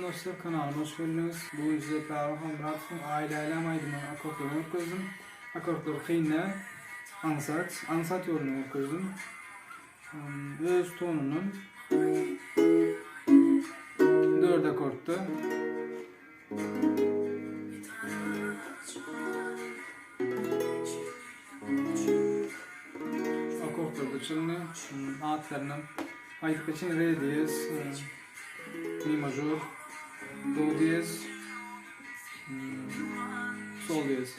dostlar, kanalıma hoş geldiniz. Bugün size Farhan Murat'ın aileylem aydınlığı akortlarını okuyordum. Akortları kıyınla ansat yolunu okuyordum. Öz tonunun 4 akortta. Akortlarda çalını, ağıtlarının ayıp için re diyez, mi majör, do diyez, sol diyez.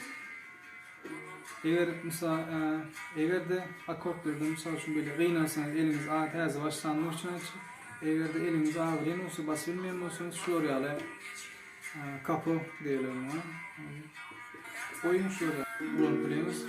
Eğer de akortlarda misal için böyle kıynarsanız eliniz ağır tezı başlanmak için açık. Eğer de eliniz ağrıyan olsa, bas bilmeyen olsanız şu oraya kapı diyelim ona. Oyun şöyle ulaştırıyoruz.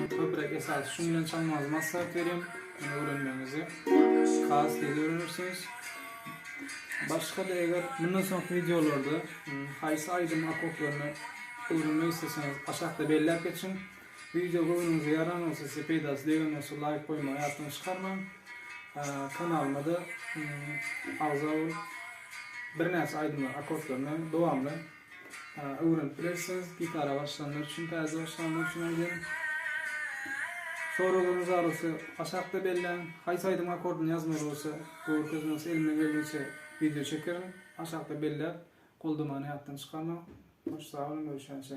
Köprek esas şundan çalmaz masraf vereyim. Bunu öğrenmenizi kağıt diye öğrenirsiniz. Başka da eğer bundan sonraki videolarda haysi aydın akortlarını öğrenmek isterseniz aşağıda belirler geçin. Video oyununuza yaran olsa size peydası değerli olsa like koymayı hayatını çıkarmayın. Kanalıma da ağza bir neyse aydın akortlarını devamlı öğrenip bilirsiniz. Gitara başlanlar için, tezde başlanlar için aydın. Sorularınız arası aşağıda belirlen, haysi aydın akordunu yazmıyor olsa, doğru kızınız elimden gelirse video çekerim. Aşağıda belirler, kol dumanı hayattan çıkarma. Hoş sağ olun, görüşürüz.